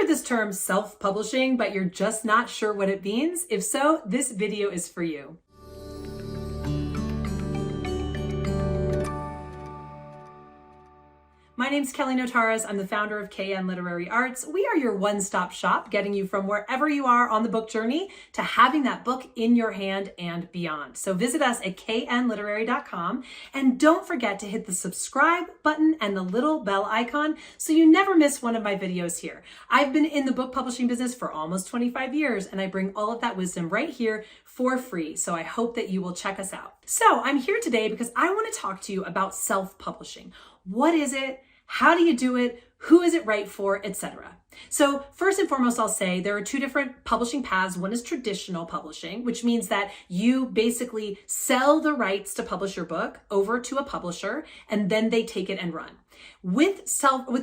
heard this term self-publishing, but you're just not sure what it means? If so, this video is for you. My name's Kelly Notaras. I'm the founder of KN Literary Arts. We are your one-stop shop, getting you from wherever you are on the book journey to having that book in your hand and beyond. So visit us at knliterary.com, and don't forget to hit the subscribe button and the little bell icon so you never miss one of my videos here. I've been in the book publishing business for almost 25 years, and I bring all of that wisdom right here for free. So I hope that you will check us out. So I'm here today because I want to talk to you about self-publishing. What is it? How do you do it? Who is it right for, etc. So first and foremost, I'll say there are two different publishing paths. One is traditional publishing, which means that you basically sell the rights to publish your book over to a publisher, and then they take it and run. With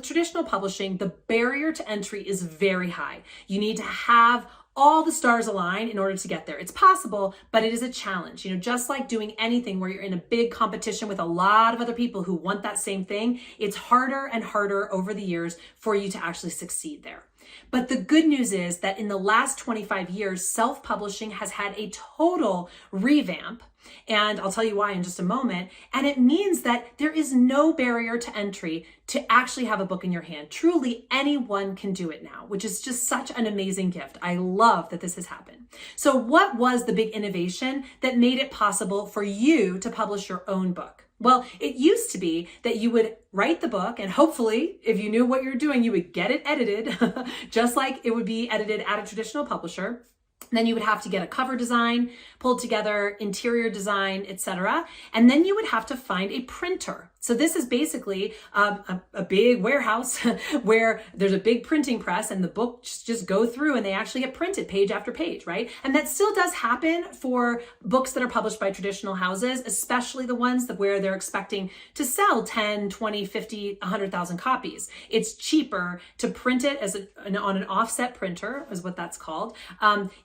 traditional publishing, the barrier to entry is very high. You need to have all the stars align in order to get there. It's possible, but it is a challenge. Just like doing anything where you're in a big competition with a lot of other people who want that same thing, it's harder and harder over the years for you to actually succeed there. But the good news is that in the last 25 years, self-publishing has had a total revamp. And I'll tell you why in just a moment. And it means that there is no barrier to entry to actually have a book in your hand. Truly, anyone can do it now, which is just such an amazing gift. I love that this has happened. So what was the big innovation that made it possible for you to publish your own book? Well, it used to be that you would write the book, and hopefully, if you knew what you're doing, you would get it edited, just like it would be edited at a traditional publisher. Then you would have to get a cover design pulled together, interior design, etc. And then you would have to find a printer. So this is basically a big warehouse where there's a big printing press and the books just go through and they actually get printed page after page, right? And that still does happen for books that are published by traditional houses, especially the ones where they're expecting to sell 10, 20, 50, 100,000 copies. It's cheaper to print it on an offset printer, is what that's called,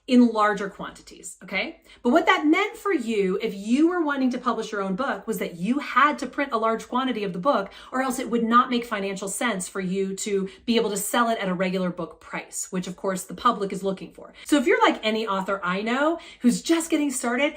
in larger quantities, okay? But what that meant for you, if you were wanting to publish your own book, was that you had to print a large quantity of the book, or else it would not make financial sense for you to be able to sell it at a regular book price, which of course the public is looking for. So if you're like any author I know who's just getting started,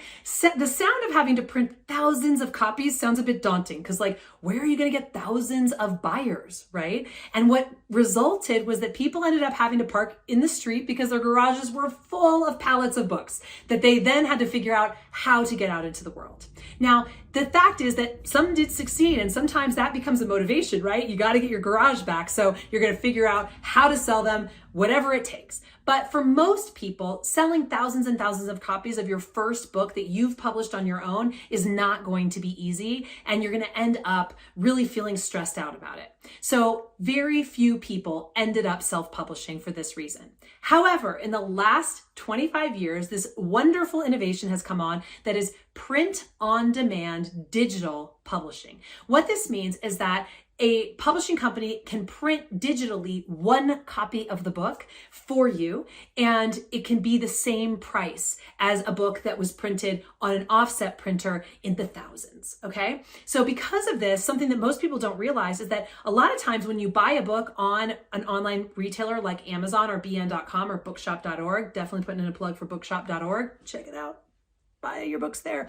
the sound of having to print thousands of copies sounds a bit daunting, because where are you going to get thousands of buyers, right? And what resulted was that people ended up having to park in the street because their garages were full of pallets of books that they then had to figure out how to get out into the world. Now, the fact is that some did succeed, and sometimes that becomes a motivation, right? You got to get your garage back, so you're going to figure out how to sell them, whatever it takes. But for most people, selling thousands and thousands of copies of your first book that you've published on your own is not going to be easy, and you're going to end up really feeling stressed out about it. So very few people ended up self-publishing for this reason. However, in the last 25 years, this wonderful innovation has come on that is print-on-demand digital publishing. What this means is that a publishing company can print digitally one copy of the book for you, and it can be the same price as a book that was printed on an offset printer in the thousands, okay? So because of this, something that most people don't realize is that a lot of times when you buy a book on an online retailer like Amazon or bn.com or bookshop.org, definitely putting in a plug for bookshop.org, check it out, buy your books there.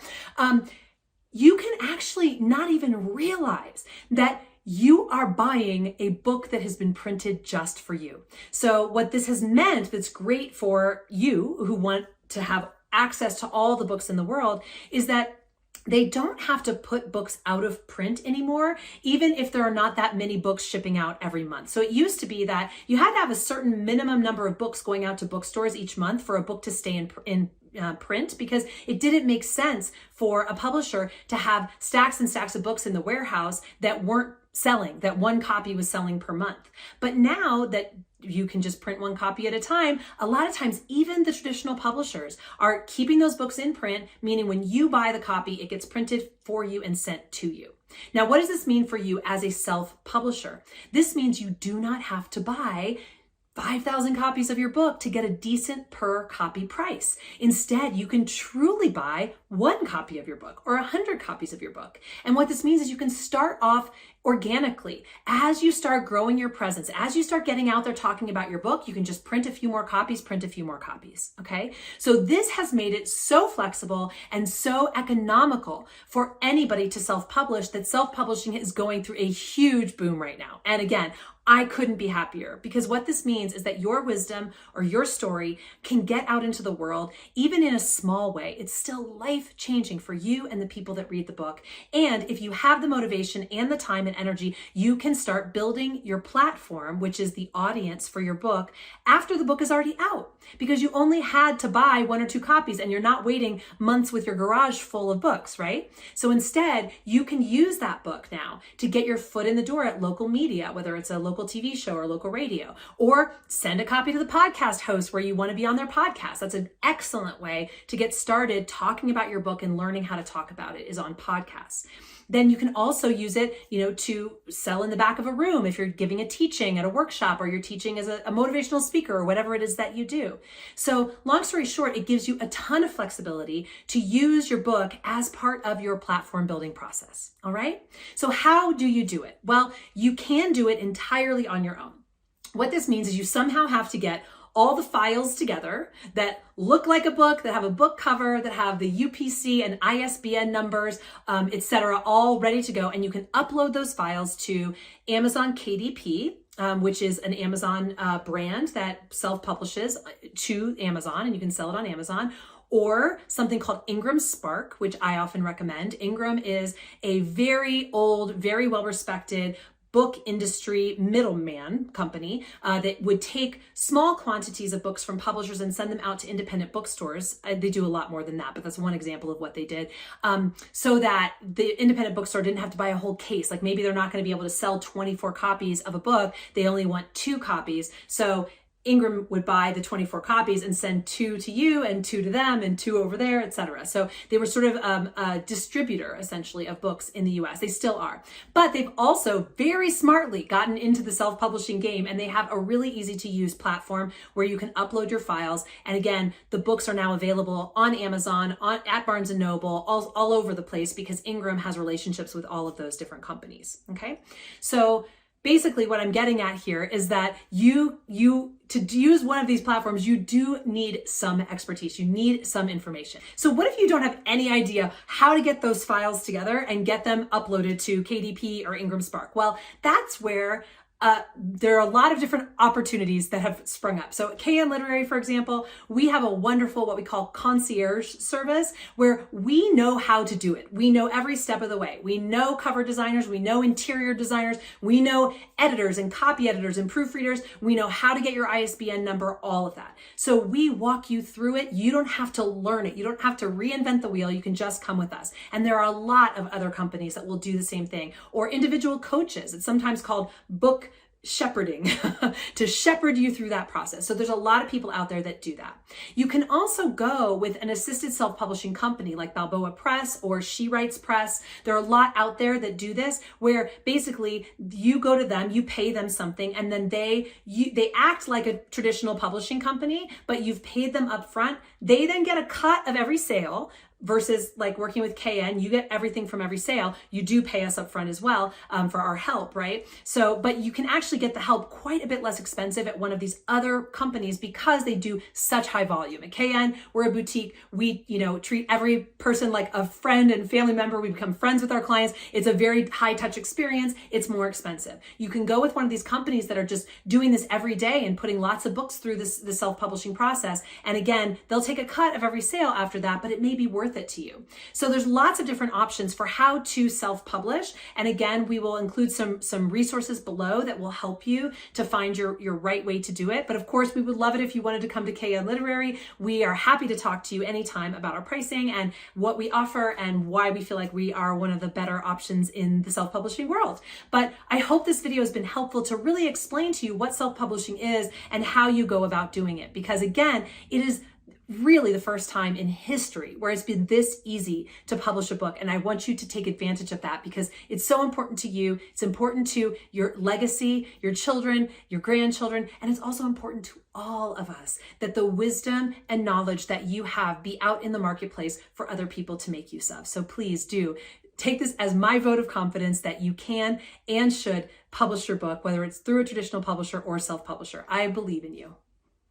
You can actually not even realize that you are buying a book that has been printed just for you. So what this has meant that's great for you who want to have access to all the books in the world is that they don't have to put books out of print anymore, even if there are not that many books shipping out every month. So it used to be that you had to have a certain minimum number of books going out to bookstores each month for a book to stay in print, because it didn't make sense for a publisher to have stacks and stacks of books in the warehouse that weren't selling, that one copy was selling per month. But now that you can just print one copy at a time, a lot of times even the traditional publishers are keeping those books in print, meaning when you buy the copy, it gets printed for you and sent to you. Now, what does this mean for you as a self-publisher? This means you do not have to buy 5,000 copies of your book to get a decent per copy price. Instead, you can truly buy one copy of your book or 100 copies of your book. And what this means is you can start off organically. As you start growing your presence, as you start getting out there talking about your book, you can just print a few more copies, okay? So this has made it so flexible and so economical for anybody to self-publish that self-publishing is going through a huge boom right now. And again, I couldn't be happier, because what this means is that your wisdom or your story can get out into the world, even in a small way. It's still life-changing for you and the people that read the book. And if you have the motivation and the time and energy, you can start building your platform, which is the audience for your book, after the book is already out, because you only had to buy 1 or 2 copies and you're not waiting months with your garage full of books, right? So instead, you can use that book now to get your foot in the door at local media, whether it's a local TV show or local radio, or send a copy to the podcast host where you want to be on their podcast. That's an excellent way to get started talking about your book and learning how to talk about it, is on podcasts. Then you can also use it, to sell in the back of a room if you're giving a teaching at a workshop, or you're teaching as a motivational speaker, or whatever it is that you do. So long story short, it gives you a ton of flexibility to use your book as part of your platform building process. All right. So how do you do it? Well, you can do it entirely on your own. What this means is you somehow have to get all the files together that look like a book, that have a book cover, that have the UPC and ISBN numbers, etc., all ready to go. And you can upload those files to Amazon KDP, which is an Amazon brand that self-publishes to Amazon, and you can sell it on Amazon. Or something called Ingram Spark, which I often recommend. Ingram is a very old, very well-respected book industry middleman company that would take small quantities of books from publishers and send them out to independent bookstores. They do a lot more than that, but that's one example of what they did, so that the independent bookstore didn't have to buy a whole case. Like maybe they're not going to be able to sell 24 copies of a book. They only want 2 copies. So Ingram would buy the 24 copies and send 2 to you and 2 to them and 2 over there, etc. So they were sort of a distributor, essentially, of books in the US. They still are. But they've also very smartly gotten into the self-publishing game, and they have a really easy to use platform where you can upload your files. And again, the books are now available on Amazon, at Barnes & Noble, all over the place, because Ingram has relationships with all of those different companies. Okay. So basically what I'm getting at here is that you to use one of these platforms, you do need some expertise. You need some information. So what if you don't have any idea how to get those files together and get them uploaded to KDP or Ingram Spark? Well, that's where there are a lot of different opportunities that have sprung up. So at KN Literary, for example, we have a wonderful, what we call concierge service, where we know how to do it. We know every step of the way. We know cover designers. We know interior designers. We know editors and copy editors and proofreaders. We know how to get your ISBN number, all of that. So we walk you through it. You don't have to learn it. You don't have to reinvent the wheel. You can just come with us. And there are a lot of other companies that will do the same thing, or individual coaches. It's sometimes called book shepherding to shepherd you through that process. So there's a lot of people out there that do that. You can also go with an assisted self-publishing company like Balboa Press or She Writes Press. There are a lot out there that do this, where basically you go to them, you pay them something, and then they act like a traditional publishing company, but you've paid them up front. They then get a cut of every sale. Versus like working with KN, you get everything from every sale. You do pay us up front as well for our help, right? So, but you can actually get the help quite a bit less expensive at one of these other companies because they do such high volume. At KN, we're a boutique. We, treat every person like a friend and family member. We become friends with our clients. It's a very high touch experience. It's more expensive. You can go with one of these companies that are just doing this every day and putting lots of books through the self-publishing process. And again, they'll take a cut of every sale after that, but it may be worth it to you. So there's lots of different options for how to self-publish. And again, we will include some resources below that will help you to find your right way to do it. But of course, we would love it if you wanted to come to KN Literary. We are happy to talk to you anytime about our pricing and what we offer and why we feel like we are one of the better options in the self-publishing world. But I hope this video has been helpful to really explain to you what self-publishing is and how you go about doing it. Because again, it is really the first time in history where it's been this easy to publish a book. And I want you to take advantage of that because it's so important to you. It's important to your legacy, your children, your grandchildren, and it's also important to all of us that the wisdom and knowledge that you have be out in the marketplace for other people to make use of. So please do take this as my vote of confidence that you can and should publish your book, whether it's through a traditional publisher or self-publisher. I believe in you.